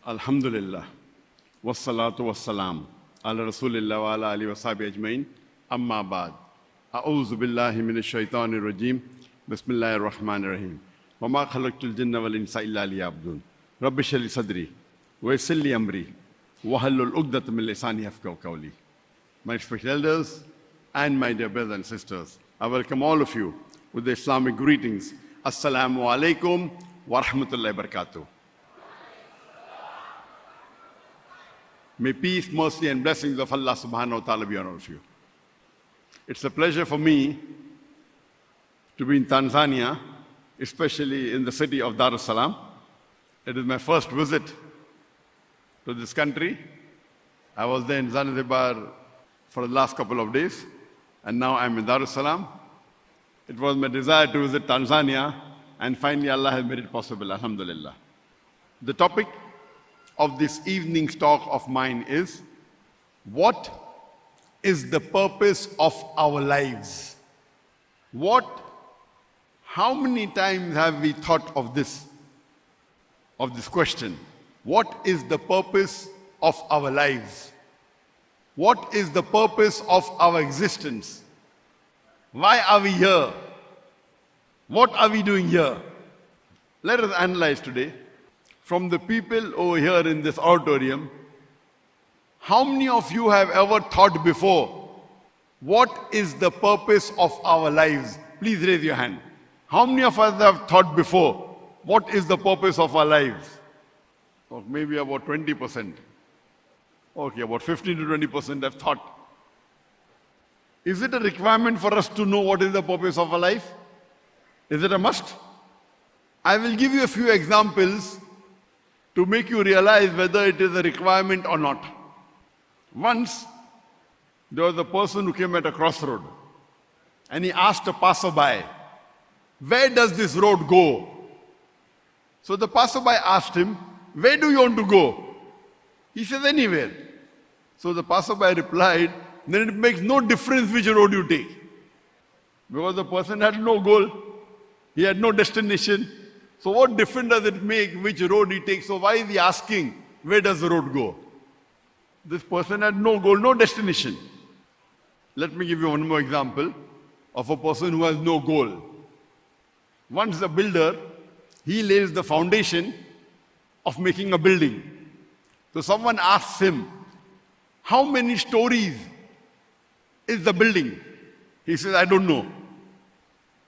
Alhamdulillah. Wassalatu wassalam. Ala Rasulillah wa ala alihi wa sahbihi ajmain. Amma ba'd. A'udhu billahi minash shaitanir rajim. Bismillahir rahmanir rahim. Wa ma khalaqtul jinna wal insa illa liya'budun. Rabbi shrah li sadri wa yassir li amri wa hlul 'uqdatam min lisani yafqahu qawli. My respected elders and my dear brothers and sisters, I welcome all of you with the Islamic greetings. Assalamu alaikum wa rahmatullahi wa barakatuh. May peace, mercy and blessings of Allah subhanahu wa ta'ala be on all of you. It's a pleasure for me to be in Tanzania, especially in the city of Dar es Salaam. It is my first visit to this country. I was there in Zanzibar for the last couple of days, and now I'm in Dar es Salaam. It was my desire to visit Tanzania, and finally Allah has made it possible, alhamdulillah. The topic of this evening's talk of mine is, what is the purpose of our lives? How many times have we thought of this question? What is the purpose of our lives? What is the purpose of our existence? Why are we here? What are we doing here? Let us analyze today. From the people over here in this auditorium, how many of you have ever thought before, what is the purpose of our lives? Please raise your hand. How many of us have thought before, what is the purpose of our lives? Or maybe about 20%. Okay, about 15 to 20% have thought. Is it a requirement for us to know what is the purpose of our life? Is it a must? I will give you a few examples to make you realize whether it is a requirement or not. Once, there was a person who came at a crossroad and he asked a passerby, where does this road go? So the passerby asked him, where do you want to go? He says, anywhere. So the passerby replied, then it makes no difference which road you take. Because the person had no goal, he had no destination. So what difference does it make which road he takes? So why is he asking, where does the road go? This person had no goal, no destination. Let me give you one more example of a person who has no goal. Once a builder, he lays the foundation of making a building. So someone asks him, how many stories is the building? He says, I don't know.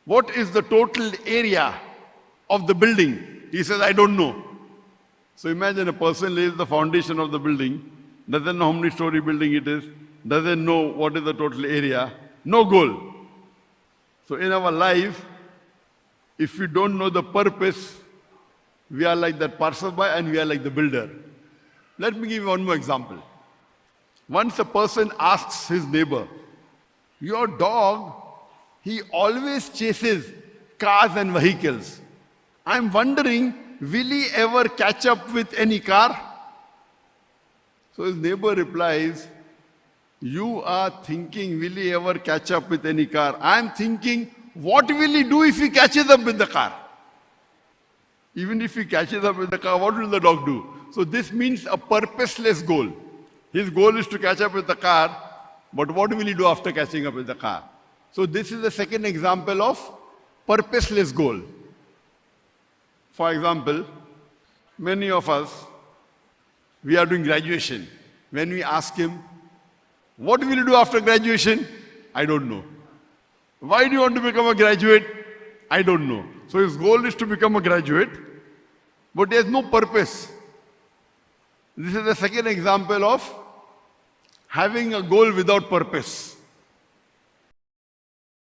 What is the total area of the building? He says, I don't know. So imagine a person lays the foundation of the building, doesn't know how many story building it is, doesn't know what is the total area, no goal. So in our life, if we don't know the purpose, we are like that passerby and we are like the builder. Let me give you one more example. Once a person asks his neighbor, your dog, he always chases cars and vehicles. I'm wondering, will he ever catch up with any car? So his neighbor replies, you are thinking, will he ever catch up with any car? I'm thinking, what will he do if he catches up with the car? Even if he catches up with the car, what will the dog do? So this means a purposeless goal. His goal is to catch up with the car, but what will he do after catching up with the car? So this is the second example of purposeless goal. For example, many of us, we are doing graduation. When we ask him, what will you do after graduation? I don't know. Why do you want to become a graduate? I don't know. So his goal is to become a graduate, but he has no purpose. This is the second example of having a goal without purpose.